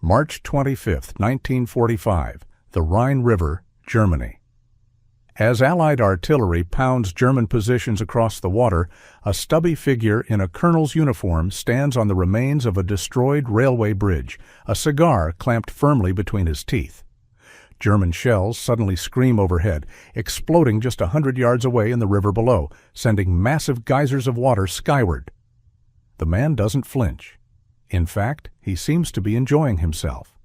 March 25, 1945, the Rhine River, Germany. As Allied artillery pounds German positions across the water, a stubby figure in a colonel's uniform stands on the remains of a destroyed railway bridge, a cigar clamped firmly between his teeth. German shells suddenly scream overhead, exploding just 100 yards away in the river below, sending massive geysers of water skyward. The man doesn't flinch. In fact, he seems to be enjoying himself.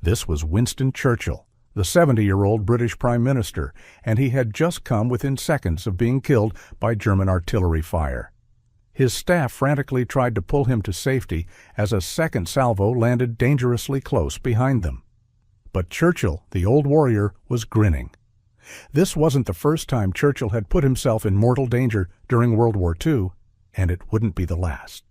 This was Winston Churchill, the 70-year-old British Prime Minister, and he had just come within seconds of being killed by German artillery fire. His staff frantically tried to pull him to safety as a second salvo landed dangerously close behind them. But Churchill, the old warrior, was grinning. This wasn't the first time Churchill had put himself in mortal danger during World War II, and it wouldn't be the last.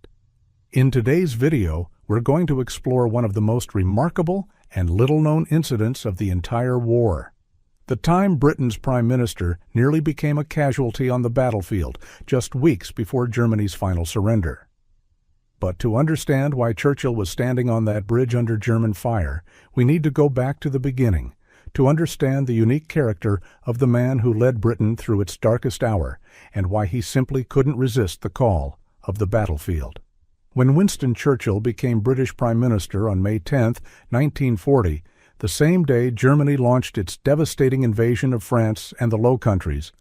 In today's video, we're going to explore one of the most remarkable and little-known incidents of the entire war. The time Britain's Prime Minister nearly became a casualty on the battlefield just weeks before Germany's final surrender. But to understand why Churchill was standing on that bridge under German fire, we need to go back to the beginning, to understand the unique character of the man who led Britain through its darkest hour, and why he simply couldn't resist the call of the battlefield. When Winston Churchill became British Prime Minister on May 10, 1940, the same day Germany launched its devastating invasion of France and the Low Countries,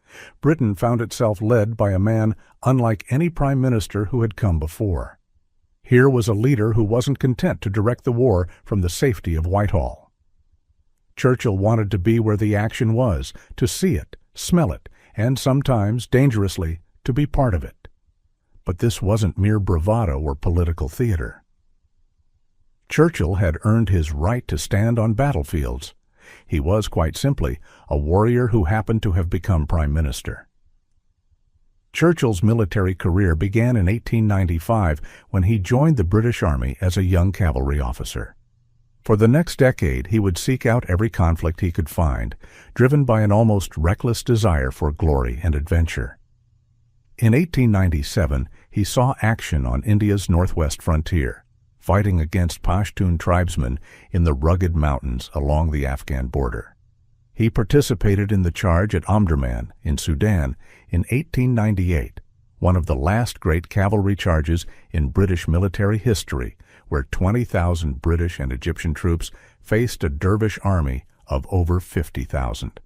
Britain found itself led by a man unlike any prime minister who had come before. Here was a leader who wasn't content to direct the war from the safety of Whitehall. Churchill wanted to be where the action was, to see it, smell it, and sometimes, dangerously, to be part of it. But this wasn't mere bravado or political theater. Churchill had earned his right to stand on battlefields. He was, quite simply, a warrior who happened to have become Prime Minister. Churchill's military career began in 1895 when he joined the British Army as a young cavalry officer. For the next decade, he would seek out every conflict he could find, driven by an almost reckless desire for glory and adventure. In 1897, he saw action on India's northwest frontier, fighting against Pashtun tribesmen in the rugged mountains along the Afghan border. He participated in the charge at Omdurman in Sudan in 1898, one of the last great cavalry charges in British military history, where 20,000 British and Egyptian troops faced a dervish army of over 50,000.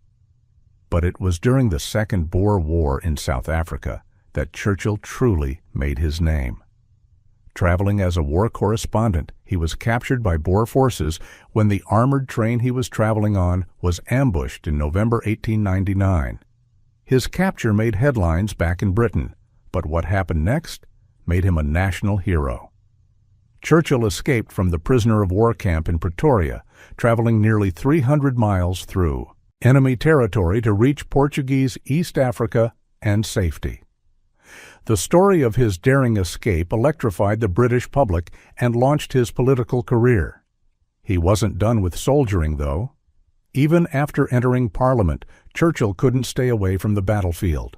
But it was during the Second Boer War in South Africa that Churchill truly made his name. Traveling as a war correspondent, he was captured by Boer forces when the armored train he was traveling on was ambushed in November 1899. His capture made headlines back in Britain, but what happened next made him a national hero. Churchill escaped from the prisoner of war camp in Pretoria, traveling nearly 300 miles through enemy territory to reach Portuguese East Africa and safety. The story of his daring escape electrified the British public and launched his political career. He wasn't done with soldiering, though. Even after entering Parliament, Churchill couldn't stay away from the battlefield.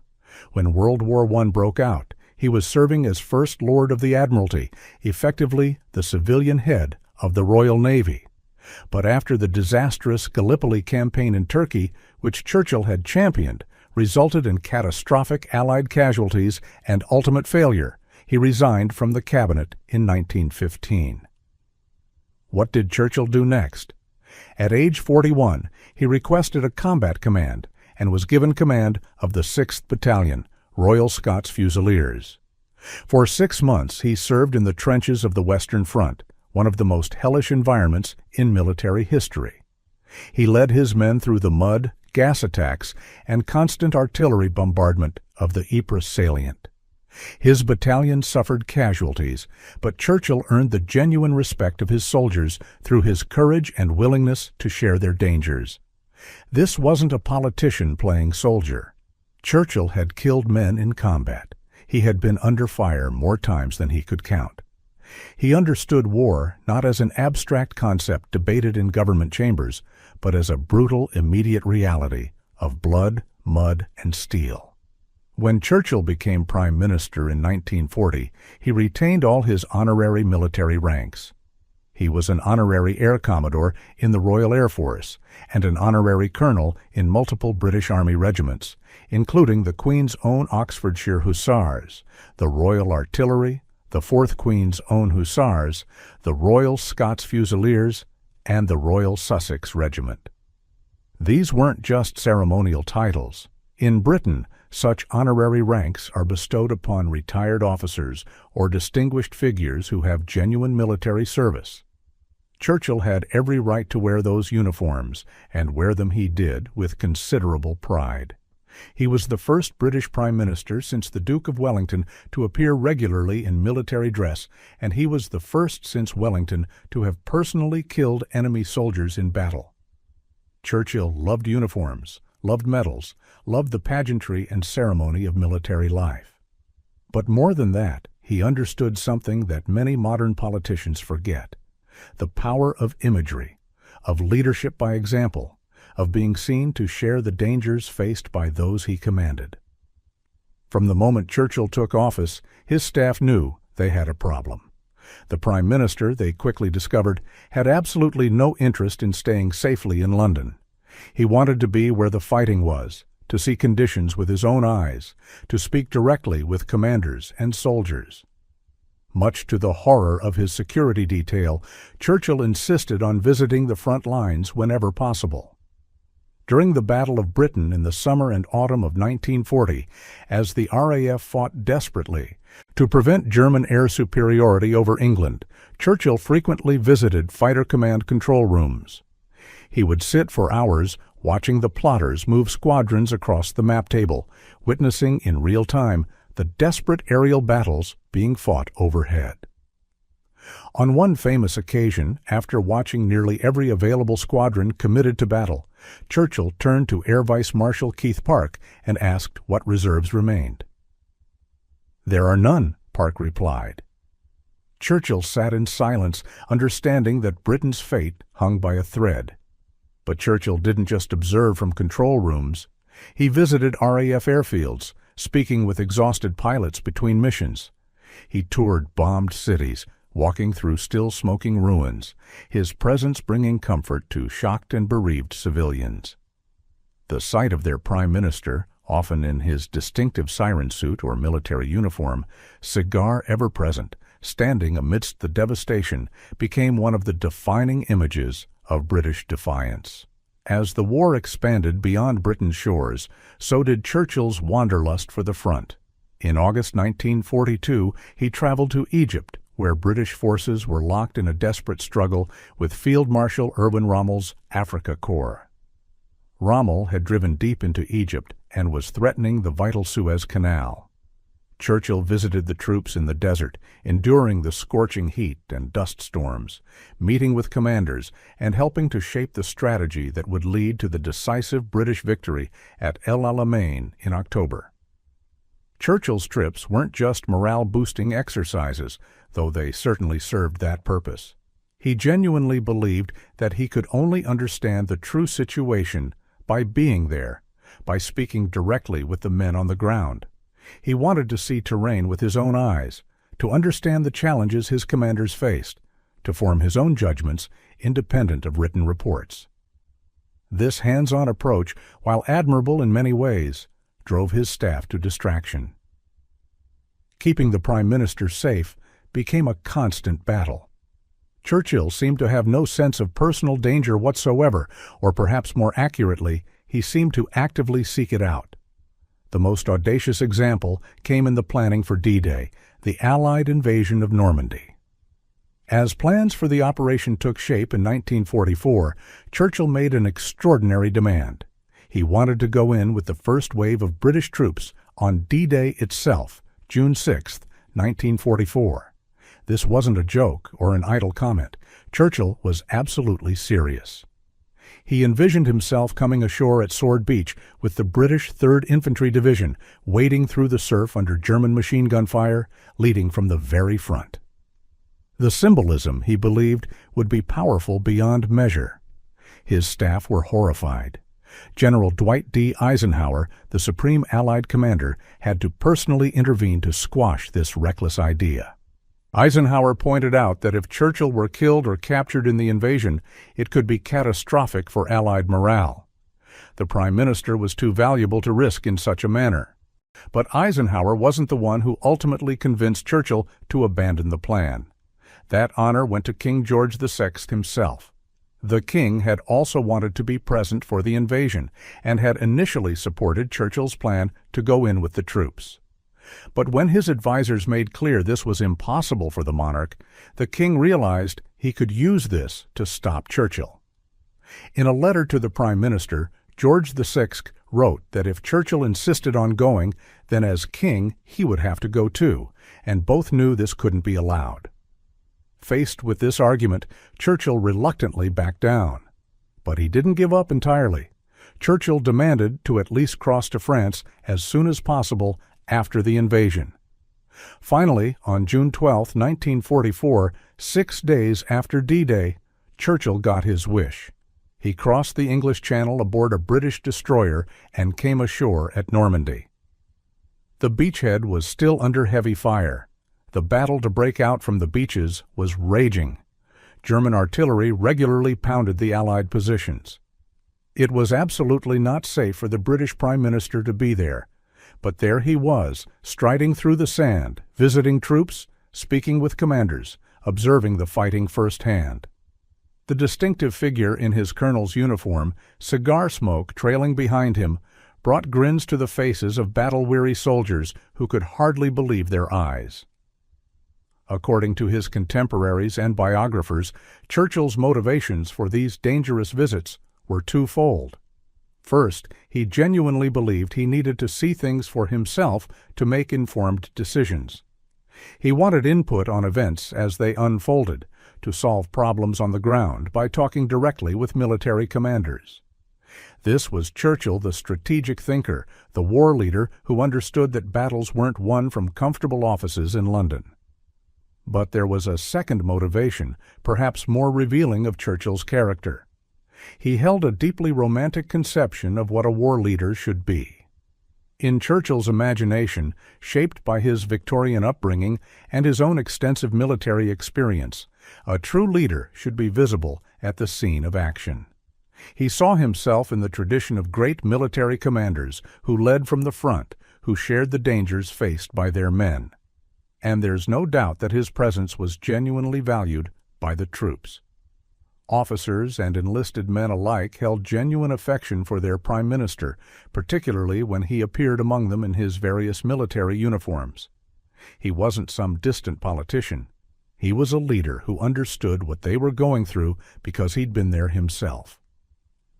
When World War I broke out, he was serving as First Lord of the Admiralty, effectively the civilian head of the Royal Navy. But after the disastrous Gallipoli campaign in Turkey, which Churchill had championed, resulted in catastrophic Allied casualties and ultimate failure, he resigned from the cabinet in 1915. What did Churchill do next? At age 41, he requested a combat command and was given command of the 6th Battalion, Royal Scots Fusiliers. For 6 months, he served in the trenches of the Western Front, one of the most hellish environments in military history. He led his men through the mud, gas attacks, and constant artillery bombardment of the Ypres salient. His battalion suffered casualties, but Churchill earned the genuine respect of his soldiers through his courage and willingness to share their dangers. This wasn't a politician playing soldier. Churchill had killed men in combat. He had been under fire more times than he could count. He understood war not as an abstract concept debated in government chambers, but as a brutal, immediate reality of blood, mud, and steel. When Churchill became Prime Minister in 1940, he retained all his honorary military ranks. He was an honorary air commodore in the Royal Air Force and an honorary colonel in multiple British Army regiments, including the Queen's Own Oxfordshire Hussars, the Royal Artillery, the 4th Queen's Own Hussars, the Royal Scots Fusiliers, and the Royal Sussex Regiment. These weren't just ceremonial titles. In Britain, such honorary ranks are bestowed upon retired officers or distinguished figures who have genuine military service. Churchill had every right to wear those uniforms, and wear them he did with considerable pride. He was the first British Prime Minister since the Duke of Wellington to appear regularly in military dress, and he was the first since Wellington to have personally killed enemy soldiers in battle. Churchill loved uniforms, loved medals, loved the pageantry and ceremony of military life. But more than that, he understood something that many modern politicians forget: the power of imagery, of leadership by example, of being seen to share the dangers faced by those he commanded. From the moment Churchill took office, his staff knew they had a problem. The Prime Minister, they quickly discovered, had absolutely no interest in staying safely in London. He wanted to be where the fighting was, to see conditions with his own eyes, to speak directly with commanders and soldiers. Much to the horror of his security detail, Churchill insisted on visiting the front lines whenever possible. During the Battle of Britain in the summer and autumn of 1940, as the RAF fought desperately to prevent German air superiority over England, Churchill frequently visited fighter command control rooms. He would sit for hours watching the plotters move squadrons across the map table, witnessing in real time the desperate aerial battles being fought overhead. On one famous occasion, after watching nearly every available squadron committed to battle, Churchill turned to Air Vice Marshal Keith Park and asked what reserves remained. "There are none," Park replied. Churchill sat in silence, understanding that Britain's fate hung by a thread. But Churchill didn't just observe from control rooms. He visited RAF airfields, speaking with exhausted pilots between missions. He toured bombed cities, walking through still smoking ruins, his presence bringing comfort to shocked and bereaved civilians. The sight of their Prime Minister, often in his distinctive siren suit or military uniform, cigar ever present, standing amidst the devastation, became one of the defining images of British defiance. As the war expanded beyond Britain's shores, so did Churchill's wanderlust for the front. In August 1942, he traveled to Egypt, where British forces were locked in a desperate struggle with Field Marshal Erwin Rommel's Afrika Korps. Rommel had driven deep into Egypt and was threatening the vital Suez Canal. Churchill visited the troops in the desert, enduring the scorching heat and dust storms, meeting with commanders and helping to shape the strategy that would lead to the decisive British victory at El Alamein in October. Churchill's trips weren't just morale-boosting exercises, though they certainly served that purpose. He genuinely believed that he could only understand the true situation by being there, by speaking directly with the men on the ground. He wanted to see terrain with his own eyes, to understand the challenges his commanders faced, to form his own judgments independent of written reports. This hands-on approach, while admirable in many ways, drove his staff to distraction. Keeping the Prime Minister safe became a constant battle. Churchill seemed to have no sense of personal danger whatsoever, or perhaps more accurately, he seemed to actively seek it out. The most audacious example came in the planning for D-Day, the Allied invasion of Normandy. As plans for the operation took shape in 1944, Churchill made an extraordinary demand. He wanted to go in with the first wave of British troops on D-Day itself, June 6, 1944. This wasn't a joke or an idle comment. Churchill was absolutely serious. He envisioned himself coming ashore at Sword Beach with the British 3rd Infantry Division, wading through the surf under German machine gun fire, leading from the very front. The symbolism, he believed, would be powerful beyond measure. His staff were horrified. General Dwight D. Eisenhower, the Supreme Allied Commander, had to personally intervene to squash this reckless idea. Eisenhower pointed out that if Churchill were killed or captured in the invasion, it could be catastrophic for Allied morale. The Prime Minister was too valuable to risk in such a manner. But Eisenhower wasn't the one who ultimately convinced Churchill to abandon the plan. That honor went to King George VI himself. The king had also wanted to be present for the invasion and had initially supported Churchill's plan to go in with the troops. But when his advisers made clear this was impossible for the monarch, the king realized he could use this to stop Churchill. In a letter to the Prime Minister, George VI wrote that if Churchill insisted on going, then as king he would have to go too, and both knew this couldn't be allowed. Faced with this argument, Churchill reluctantly backed down. But he didn't give up entirely. Churchill demanded to at least cross to France as soon as possible after the invasion. Finally, on June 12, 1944, 6 days after D-Day, Churchill got his wish. He crossed the English Channel aboard a British destroyer and came ashore at Normandy. The beachhead was still under heavy fire. The battle to break out from the beaches was raging. German artillery regularly pounded the Allied positions. It was absolutely not safe for the British Prime Minister to be there, but there he was, striding through the sand, visiting troops, speaking with commanders, observing the fighting firsthand. The distinctive figure in his colonel's uniform, cigar smoke trailing behind him, brought grins to the faces of battle-weary soldiers who could hardly believe their eyes. According to his contemporaries and biographers, Churchill's motivations for these dangerous visits were twofold. First, he genuinely believed he needed to see things for himself to make informed decisions. He wanted input on events as they unfolded, to solve problems on the ground by talking directly with military commanders. This was Churchill, the strategic thinker, the war leader who understood that battles weren't won from comfortable offices in London. But there was a second motivation, perhaps more revealing of Churchill's character. He held a deeply romantic conception of what a war leader should be. In Churchill's imagination, shaped by his Victorian upbringing and his own extensive military experience, a true leader should be visible at the scene of action. He saw himself in the tradition of great military commanders who led from the front, who shared the dangers faced by their men. And there's no doubt that his presence was genuinely valued by the troops. Officers and enlisted men alike held genuine affection for their Prime Minister, particularly when he appeared among them in his various military uniforms. He wasn't some distant politician. He was a leader who understood what they were going through because he'd been there himself.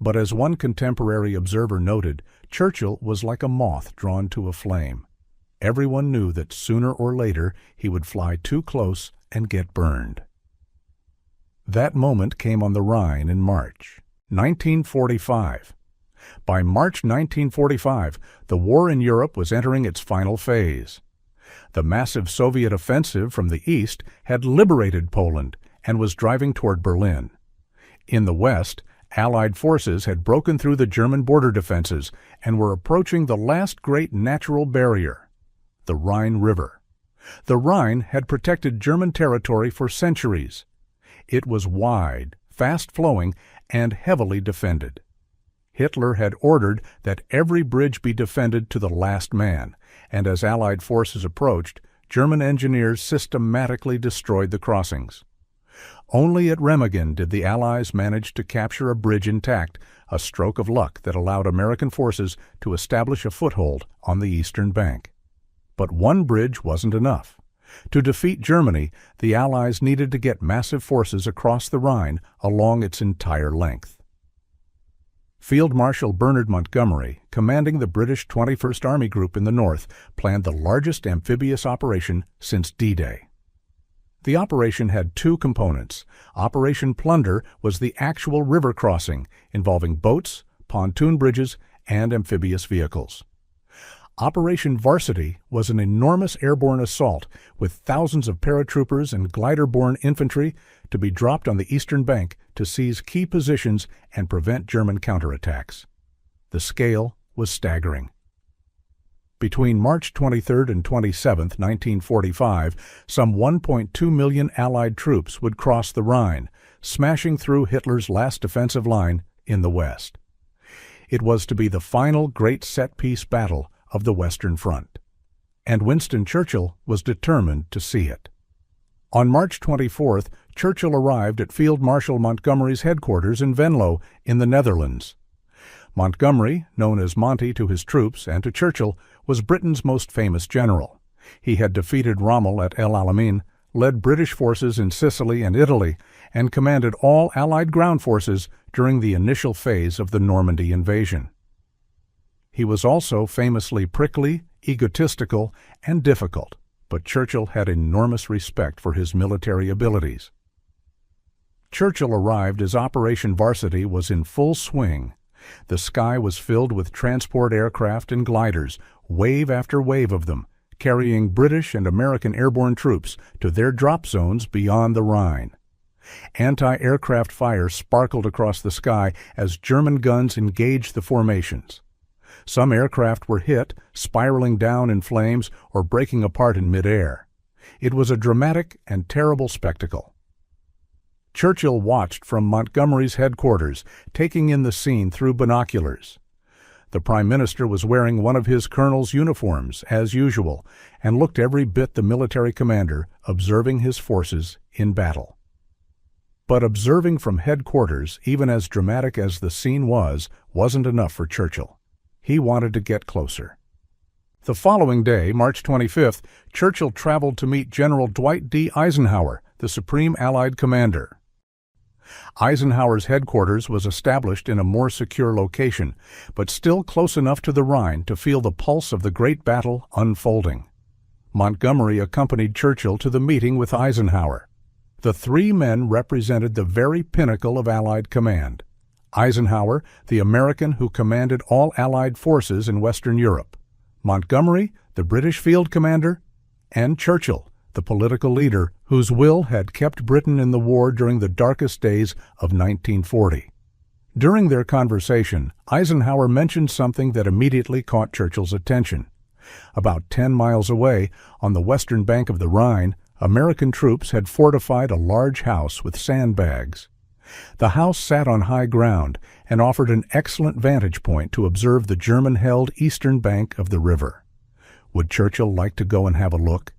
But as one contemporary observer noted, Churchill was like a moth drawn to a flame. Everyone knew that sooner or later he would fly too close and get burned. That moment came on the Rhine in March 1945. By March 1945, the war in Europe was entering its final phase. The massive Soviet offensive from the east had liberated Poland and was driving toward Berlin. In the west, Allied forces had broken through the German border defenses and were approaching the last great natural barrier, the Rhine River. The Rhine had protected German territory for centuries. It was wide, fast-flowing, and heavily defended. Hitler had ordered that every bridge be defended to the last man, and as Allied forces approached, German engineers systematically destroyed the crossings. Only at Remagen did the Allies manage to capture a bridge intact, a stroke of luck that allowed American forces to establish a foothold on the eastern bank. But one bridge wasn't enough. To defeat Germany, the Allies needed to get massive forces across the Rhine along its entire length. Field Marshal Bernard Montgomery, commanding the British 21st Army Group in the north, planned the largest amphibious operation since D-Day. The operation had two components. Operation Plunder was the actual river crossing, involving boats, pontoon bridges, and amphibious vehicles. Operation Varsity was an enormous airborne assault with thousands of paratroopers and glider-borne infantry to be dropped on the eastern bank to seize key positions and prevent German counterattacks. The scale was staggering. Between March 23 and 27, 1945, some 1.2 million Allied troops would cross the Rhine, smashing through Hitler's last defensive line in the west. It was to be the final great set-piece battle of the Western Front, and Winston Churchill was determined to see it. On March 24th, Churchill arrived at Field Marshal Montgomery's headquarters in Venlo, in the Netherlands. Montgomery, known as Monty to his troops and to Churchill, was Britain's most famous general. He had defeated Rommel at El Alamein, led British forces in Sicily and Italy, and commanded all Allied ground forces during the initial phase of the Normandy invasion. He was also famously prickly, egotistical, and difficult, but Churchill had enormous respect for his military abilities. Churchill arrived as Operation Varsity was in full swing. The sky was filled with transport aircraft and gliders, wave after wave of them, carrying British and American airborne troops to their drop zones beyond the Rhine. Anti-aircraft fire sparkled across the sky as German guns engaged the formations. Some aircraft were hit, spiraling down in flames or breaking apart in midair. It was a dramatic and terrible spectacle. Churchill watched from Montgomery's headquarters, taking in the scene through binoculars. The Prime Minister was wearing one of his colonel's uniforms, as usual, and looked every bit the military commander, observing his forces in battle. But observing from headquarters, even as dramatic as the scene was, wasn't enough for Churchill. He wanted to get closer. The following day, March 25th, Churchill traveled to meet General Dwight D. Eisenhower, the Supreme Allied Commander. Eisenhower's headquarters was established in a more secure location, but still close enough to the Rhine to feel the pulse of the great battle unfolding. Montgomery accompanied Churchill to the meeting with Eisenhower. The three men represented the very pinnacle of Allied command. Eisenhower, the American who commanded all Allied forces in Western Europe; Montgomery, the British field commander; and Churchill, the political leader whose will had kept Britain in the war during the darkest days of 1940. During their conversation, Eisenhower mentioned something that immediately caught Churchill's attention. About 10 miles away, on the western bank of the Rhine, American troops had fortified a large house with sandbags. The house sat on high ground and offered an excellent vantage point to observe the German-held eastern bank of the river. Would Churchill like to go and have a look?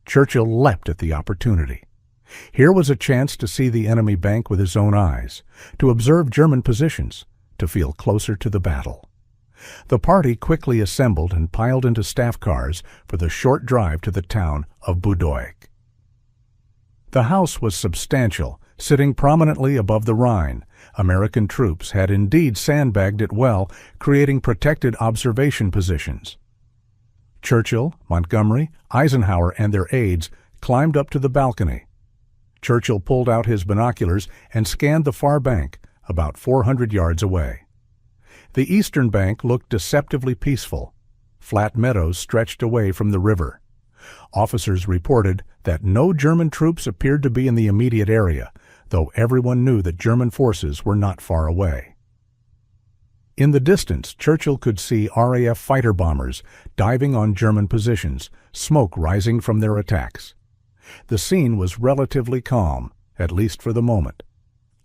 Churchill leapt at the opportunity. Here was a chance to see the enemy bank with his own eyes, to observe German positions, to feel closer to the battle. The party quickly assembled and piled into staff cars for the short drive to the town of Budoik. The house was substantial, sitting prominently above the Rhine. American troops had indeed sandbagged it well, creating protected observation positions. Churchill, Montgomery, Eisenhower, and their aides climbed up to the balcony. Churchill pulled out his binoculars and scanned the far bank, about 400 yards away. The eastern bank looked deceptively peaceful. Flat meadows stretched away from the river. Officers reported that no German troops appeared to be in the immediate area, though everyone knew that German forces were not far away. In the distance, Churchill could see RAF fighter bombers diving on German positions, smoke rising from their attacks. The scene was relatively calm, at least for the moment.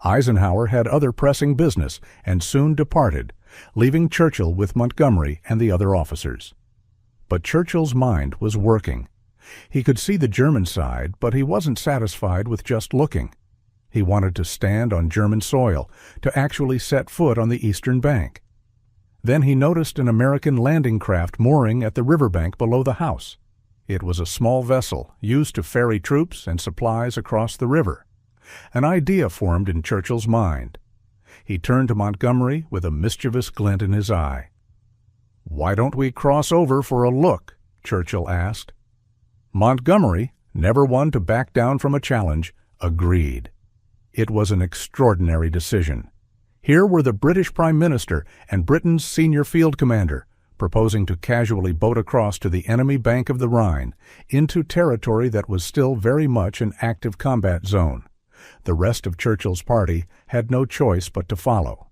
Eisenhower had other pressing business and soon departed, leaving Churchill with Montgomery and the other officers. But Churchill's mind was working. He could see the German side, but he wasn't satisfied with just looking. He wanted to stand on German soil, to actually set foot on the eastern bank. Then he noticed an American landing craft mooring at the riverbank below the house. It was a small vessel used to ferry troops and supplies across the river. An idea formed in Churchill's mind. He turned to Montgomery with a mischievous glint in his eye. "Why don't we cross over for a look?" Churchill asked. Montgomery, never one to back down from a challenge, agreed. It was an extraordinary decision. Here were the British Prime Minister and Britain's senior field commander proposing to casually boat across to the enemy bank of the Rhine, into territory that was still very much an active combat zone. The rest of Churchill's party had no choice but to follow.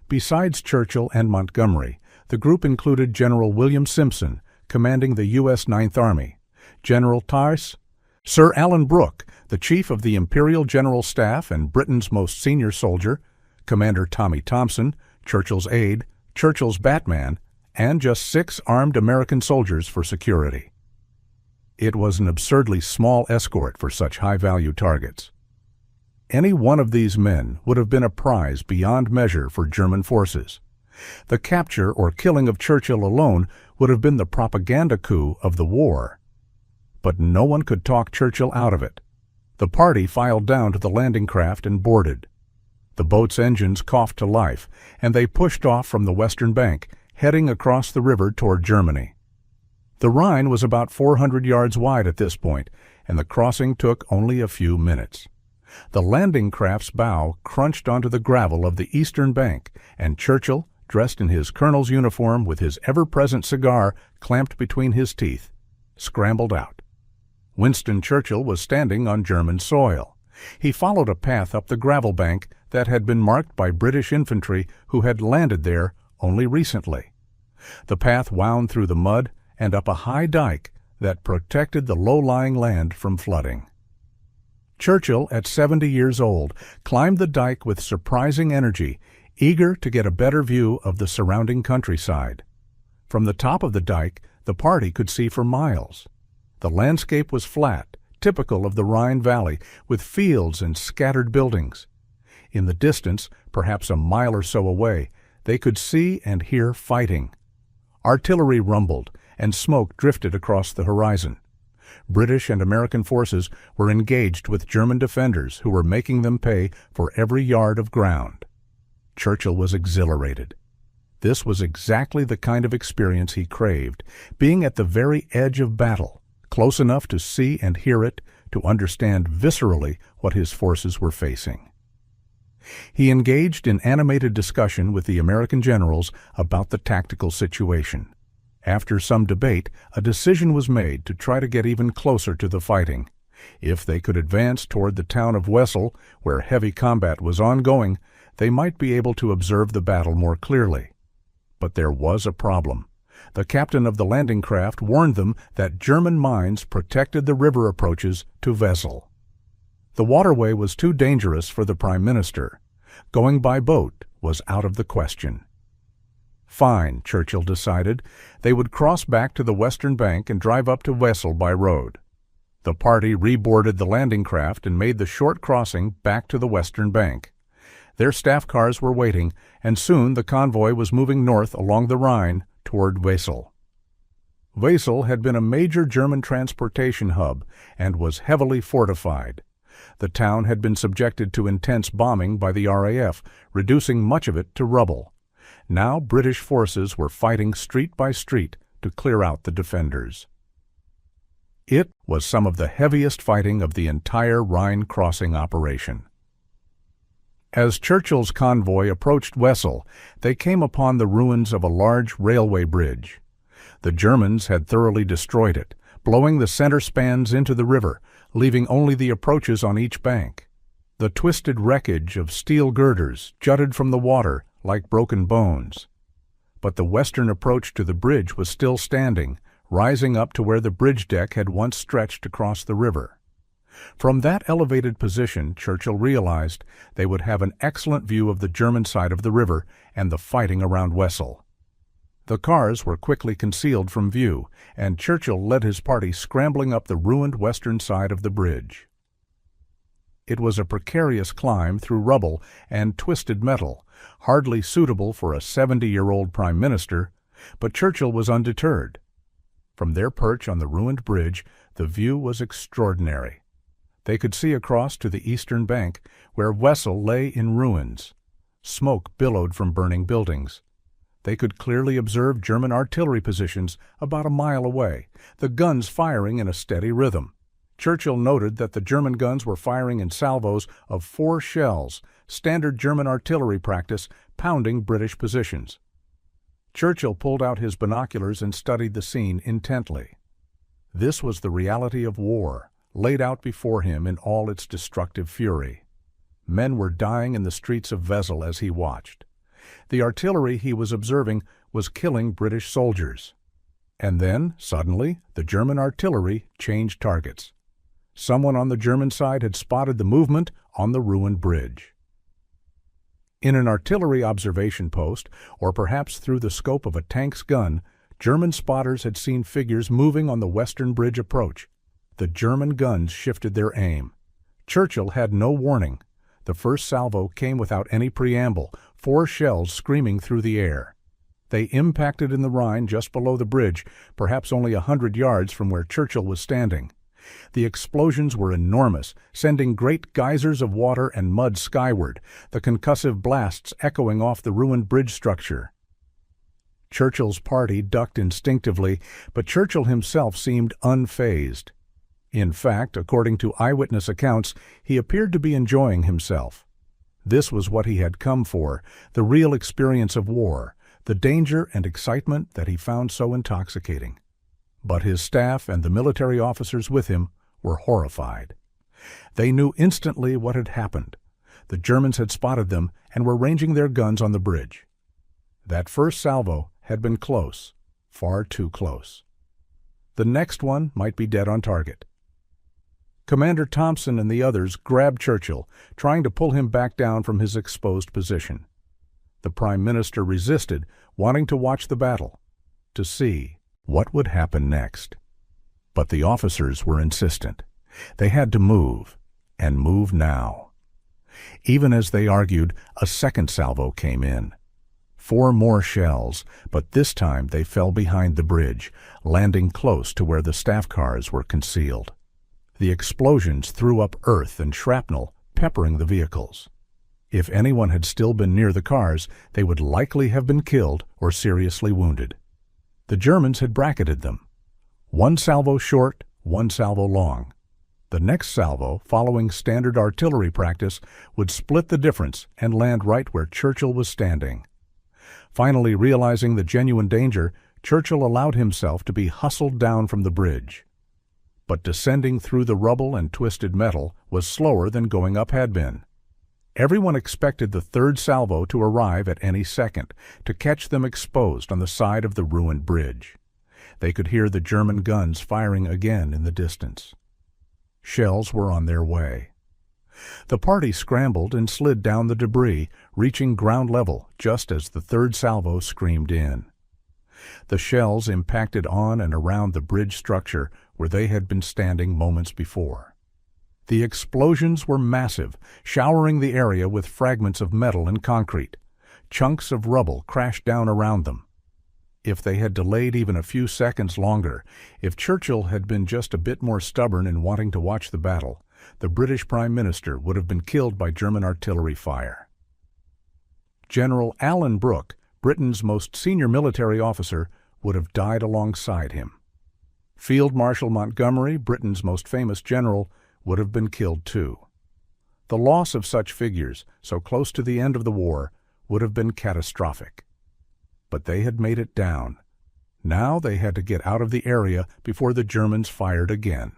Besides Churchill and Montgomery, the group included General William Simpson, commanding the U.S. Ninth Army, General Tice, Sir Alan Brooke, the Chief of the Imperial General Staff and Britain's most senior soldier, Commander Tommy Thompson, Churchill's aide, Churchill's Batman, and just 6 armed American soldiers for security. It was an absurdly small escort for such high-value targets. Any one of these men would have been a prize beyond measure for German forces. The capture or killing of Churchill alone would have been the propaganda coup of the war. But no one could talk Churchill out of it. The party filed down to the landing craft and boarded. The boat's engines coughed to life, and they pushed off from the western bank, heading across the river toward Germany. The Rhine was about 400 yards wide at this point, and the crossing took only a few minutes. The landing craft's bow crunched onto the gravel of the eastern bank, and Churchill, dressed in his colonel's uniform with his ever-present cigar clamped between his teeth, scrambled out. Winston Churchill was standing on German soil. He followed a path up the gravel bank that had been marked by British infantry who had landed there only recently. The path wound through the mud and up a high dike that protected the low-lying land from flooding. Churchill, at 70 years old, climbed the dike with surprising energy, eager to get a better view of the surrounding countryside. From the top of the dike, the party could see for miles. The landscape was flat, typical of the Rhine Valley, with fields and scattered buildings. In the distance, perhaps a mile or so away, they could see and hear fighting. Artillery rumbled, and smoke drifted across the horizon. British and American forces were engaged with German defenders who were making them pay for every yard of ground. Churchill was exhilarated. This was exactly the kind of experience he craved, being at the very edge of battle, close enough to see and hear it, to understand viscerally what his forces were facing. He engaged in animated discussion with the American generals about the tactical situation. After some debate, a decision was made to try to get even closer to the fighting. If they could advance toward the town of Wesel, where heavy combat was ongoing, they might be able to observe the battle more clearly. But there was a problem. The captain of the landing craft warned them that German mines protected the river approaches to Wesel. The waterway was too dangerous for the Prime Minister. Going by boat was out of the question. Fine, Churchill decided. They would cross back to the western bank and drive up to Wesel by road. The party reboarded the landing craft and made the short crossing back to the western bank. Their staff cars were waiting, and soon the convoy was moving north along the Rhine toward Wesel. Wesel had been a major German transportation hub and was heavily fortified. The town had been subjected to intense bombing by the RAF, reducing much of it to rubble. Now British forces were fighting street by street to clear out the defenders. It was some of the heaviest fighting of the entire Rhine crossing operation. As Churchill's convoy approached Wesel, they came upon the ruins of a large railway bridge. The Germans had thoroughly destroyed it, blowing the center spans into the river, leaving only the approaches on each bank. The twisted wreckage of steel girders jutted from the water like broken bones. But the western approach to the bridge was still standing, rising up to where the bridge deck had once stretched across the river. From that elevated position, Churchill realized they would have an excellent view of the German side of the river and the fighting around Wesel. The cars were quickly concealed from view, and Churchill led his party scrambling up the ruined western side of the bridge. It was a precarious climb through rubble and twisted metal, hardly suitable for a 70-year-old prime minister, but Churchill was undeterred. From their perch on the ruined bridge, the view was extraordinary. They could see across to the eastern bank, where Wesel lay in ruins. Smoke billowed from burning buildings. They could clearly observe German artillery positions about a mile away, the guns firing in a steady rhythm. Churchill noted that the German guns were firing in salvos of 4 shells, standard German artillery practice, pounding British positions. Churchill pulled out his binoculars and studied the scene intently. This was the reality of war, laid out before him in all its destructive fury. Men were dying in the streets of Wesel as he watched. The artillery he was observing was killing British soldiers. And then, suddenly, the German artillery changed targets. Someone on the German side had spotted the movement on the ruined bridge. In an artillery observation post, or perhaps through the scope of a tank's gun, German spotters had seen figures moving on the western bridge approach. The German guns shifted their aim. Churchill had no warning. The first salvo came without any preamble, 4 shells screaming through the air. They impacted in the Rhine just below the bridge, perhaps only 100 yards from where Churchill was standing. The explosions were enormous, sending great geysers of water and mud skyward, the concussive blasts echoing off the ruined bridge structure. Churchill's party ducked instinctively, but Churchill himself seemed unfazed. In fact, according to eyewitness accounts, he appeared to be enjoying himself. This was what he had come for, the real experience of war, the danger and excitement that he found so intoxicating. But his staff and the military officers with him were horrified. They knew instantly what had happened. The Germans had spotted them and were ranging their guns on the bridge. That first salvo had been close, far too close. The next one might be dead on target. Commander Thompson and the others grabbed Churchill, trying to pull him back down from his exposed position. The Prime Minister resisted, wanting to watch the battle, to see what would happen next. But the officers were insistent. They had to move, and move now. Even as they argued, a second salvo came in. 4 more shells, but this time they fell behind the bridge, landing close to where the staff cars were concealed. The explosions threw up earth and shrapnel, peppering the vehicles. If anyone had still been near the cars, they would likely have been killed or seriously wounded. The Germans had bracketed them. 1 salvo short, 1 salvo long. The next salvo, following standard artillery practice, would split the difference and land right where Churchill was standing. Finally realizing the genuine danger, Churchill allowed himself to be hustled down from the bridge. But descending through the rubble and twisted metal was slower than going up had been. Everyone expected the third salvo to arrive at any second, to catch them exposed on the side of the ruined bridge. They could hear the German guns firing again in the distance. Shells were on their way. The party scrambled and slid down the debris, reaching ground level just as the third salvo screamed in. The shells impacted on and around the bridge structure where they had been standing moments before. The explosions were massive, showering the area with fragments of metal and concrete. Chunks of rubble crashed down around them. If they had delayed even a few seconds longer, if Churchill had been just a bit more stubborn in wanting to watch the battle, the British Prime Minister would have been killed by German artillery fire. General Alan Brooke, Britain's most senior military officer, would have died alongside him. Field Marshal Montgomery, Britain's most famous general, would have been killed too. The loss of such figures, so close to the end of the war, would have been catastrophic. But they had made it down. Now they had to get out of the area before the Germans fired again.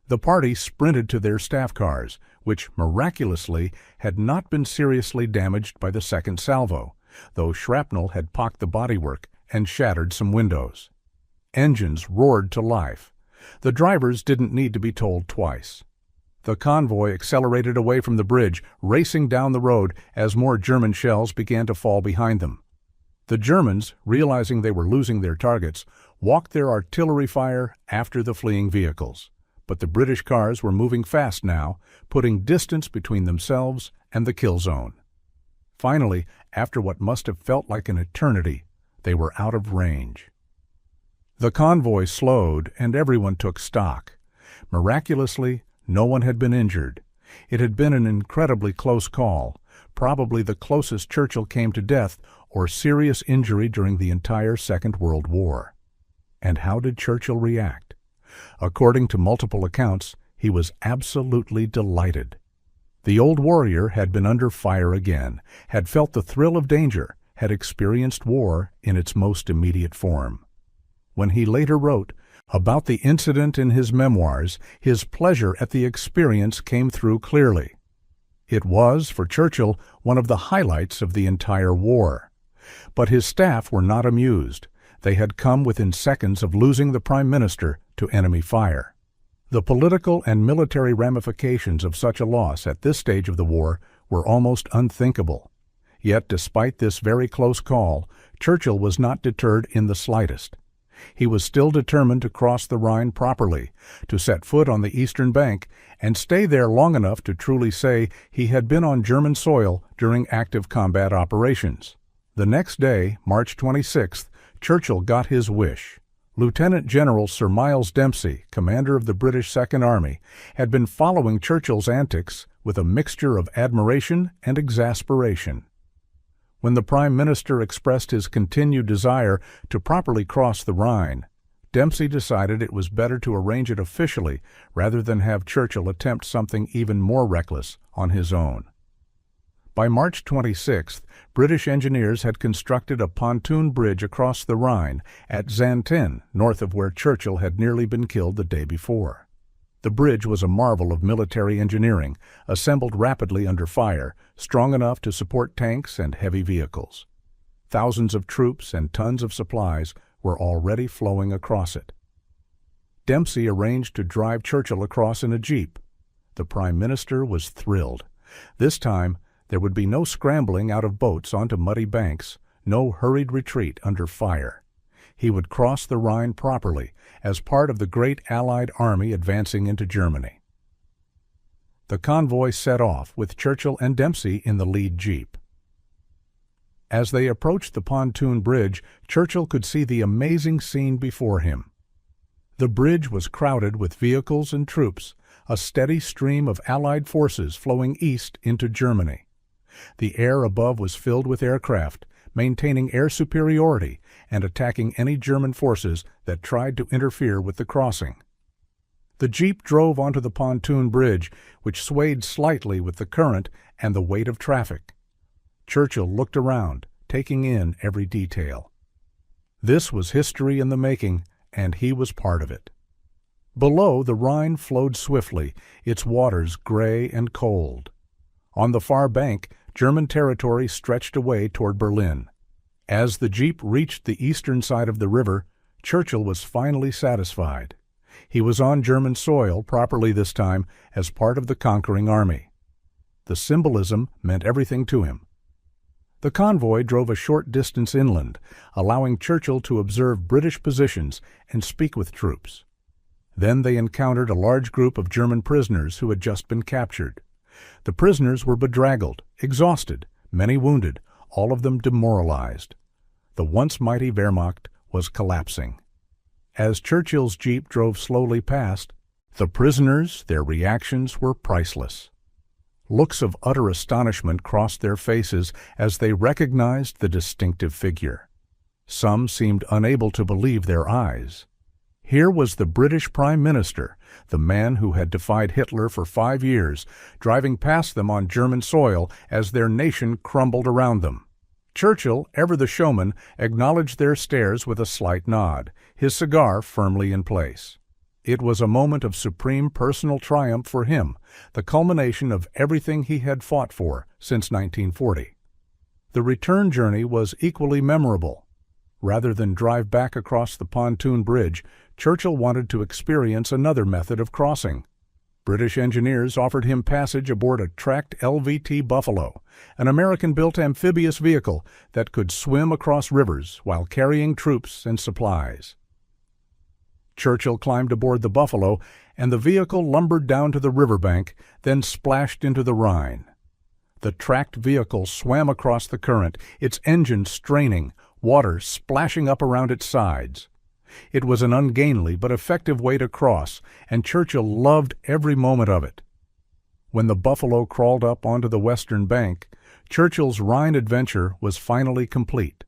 The party sprinted to their staff cars, which miraculously had not been seriously damaged by the second salvo, though shrapnel had pocked the bodywork and shattered some windows. Engines roared to life. The drivers didn't need to be told twice. The convoy accelerated away from the bridge, racing down the road as more German shells began to fall behind them. The Germans, realizing they were losing their targets, walked their artillery fire after the fleeing vehicles. But the British cars were moving fast now, putting distance between themselves and the kill zone. Finally, after what must have felt like an eternity, they were out of range. The convoy slowed and everyone took stock. Miraculously, no one had been injured. It had been an incredibly close call, probably the closest Churchill came to death or serious injury during the entire Second World War. And how did Churchill react? According to multiple accounts, he was absolutely delighted. The old warrior had been under fire again, had felt the thrill of danger, had experienced war in its most immediate form. When he later wrote about the incident in his memoirs, his pleasure at the experience came through clearly. It was, for Churchill, one of the highlights of the entire war. But his staff were not amused. They had come within seconds of losing the Prime Minister to enemy fire. The political and military ramifications of such a loss at this stage of the war were almost unthinkable. Yet, despite this very close call, Churchill was not deterred in the slightest. He was still determined to cross the Rhine properly, to set foot on the eastern bank, and stay there long enough to truly say he had been on German soil during active combat operations. The next day, March 26th, Churchill got his wish. Lieutenant General Sir Miles Dempsey, commander of the British Second Army, had been following Churchill's antics with a mixture of admiration and exasperation. When the Prime Minister expressed his continued desire to properly cross the Rhine, Dempsey decided it was better to arrange it officially rather than have Churchill attempt something even more reckless on his own. By March 26th, British engineers had constructed a pontoon bridge across the Rhine at Xanten, north of where Churchill had nearly been killed the day before. The bridge was a marvel of military engineering, assembled rapidly under fire, strong enough to support tanks and heavy vehicles. Thousands of troops and tons of supplies were already flowing across it. Dempsey arranged to drive Churchill across in a jeep. The Prime Minister was thrilled. This time, there would be no scrambling out of boats onto muddy banks, no hurried retreat under fire. He would cross the Rhine properly, as part of the great Allied army advancing into Germany. The convoy set off, with Churchill and Dempsey in the lead jeep. As they approached the pontoon bridge, Churchill could see the amazing scene before him. The bridge was crowded with vehicles and troops, a steady stream of Allied forces flowing east into Germany. The air above was filled with aircraft, maintaining air superiority and attacking any German forces that tried to interfere with the crossing. The jeep drove onto the pontoon bridge, which swayed slightly with the current and the weight of traffic. Churchill looked around, taking in every detail. This was history in the making, and he was part of it. Below, the Rhine flowed swiftly, its waters gray and cold. On the far bank, German territory stretched away toward Berlin. As the jeep reached the eastern side of the river, Churchill was finally satisfied. He was on German soil properly this time as part of the conquering army. The symbolism meant everything to him. The convoy drove a short distance inland, allowing Churchill to observe British positions and speak with troops. Then they encountered a large group of German prisoners who had just been captured. The prisoners were bedraggled, exhausted, many wounded, all of them demoralized. The once mighty Wehrmacht was collapsing. As Churchill's jeep drove slowly past, the prisoners, their reactions were priceless. Looks of utter astonishment crossed their faces as they recognized the distinctive figure. Some seemed unable to believe their eyes. Here was the British Prime Minister, the man who had defied Hitler for 5 years, driving past them on German soil as their nation crumbled around them. Churchill, ever the showman, acknowledged their stares with a slight nod, his cigar firmly in place. It was a moment of supreme personal triumph for him, the culmination of everything he had fought for since 1940. The return journey was equally memorable. Rather than drive back across the pontoon bridge, Churchill wanted to experience another method of crossing. British engineers offered him passage aboard a tracked LVT Buffalo, an American-built amphibious vehicle that could swim across rivers while carrying troops and supplies. Churchill climbed aboard the Buffalo, and the vehicle lumbered down to the riverbank, then splashed into the Rhine. The tracked vehicle swam across the current, its engine straining, water splashing up around its sides. It was an ungainly but effective way to cross, and Churchill loved every moment of it. When the Buffalo crawled up onto the western bank, Churchill's Rhine adventure was finally complete.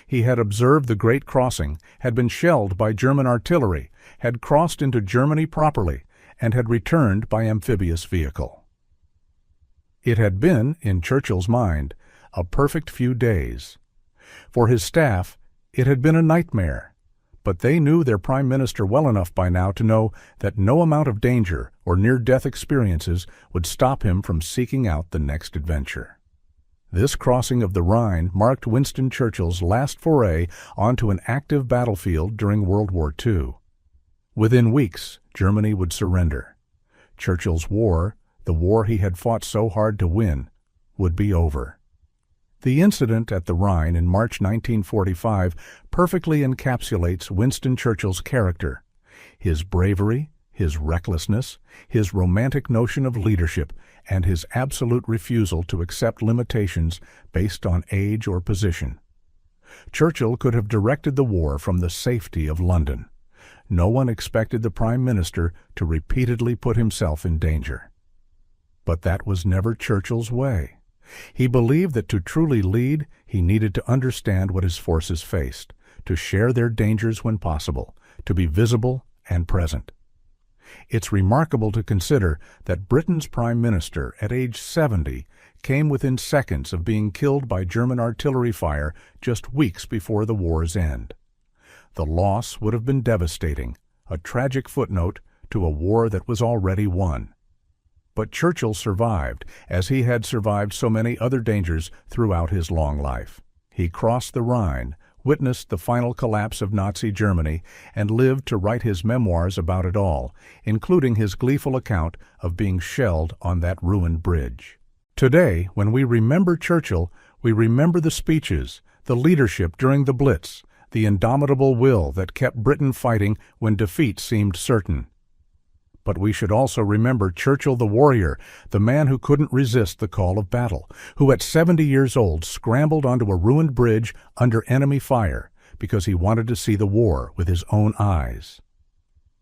He had observed the great crossing, had been shelled by German artillery, had crossed into Germany properly, and had returned by amphibious vehicle. It had been, in Churchill's mind, a perfect few days. For his staff, it had been a nightmare, but they knew their Prime Minister well enough by now to know that no amount of danger or near-death experiences would stop him from seeking out the next adventure. This crossing of the Rhine marked Winston Churchill's last foray onto an active battlefield during World War II. Within weeks, Germany would surrender. Churchill's war, the war he had fought so hard to win, would be over. The incident at the Rhine in March 1945 perfectly encapsulates Winston Churchill's character. His bravery, his recklessness, his romantic notion of leadership, and his absolute refusal to accept limitations based on age or position. Churchill could have directed the war from the safety of London. No one expected the Prime Minister to repeatedly put himself in danger. But that was never Churchill's way. He believed that to truly lead, he needed to understand what his forces faced, to share their dangers when possible, to be visible and present. It's remarkable to consider that Britain's Prime Minister, at age 70, came within seconds of being killed by German artillery fire just weeks before the war's end. The loss would have been devastating, a tragic footnote to a war that was already won. But Churchill survived, as he had survived so many other dangers throughout his long life. He crossed the Rhine, witnessed the final collapse of Nazi Germany, and lived to write his memoirs about it all, including his gleeful account of being shelled on that ruined bridge. Today, when we remember Churchill, we remember the speeches, the leadership during the Blitz, the indomitable will that kept Britain fighting when defeat seemed certain. But we should also remember Churchill the warrior, the man who couldn't resist the call of battle, who at 70 years old scrambled onto a ruined bridge under enemy fire because he wanted to see the war with his own eyes.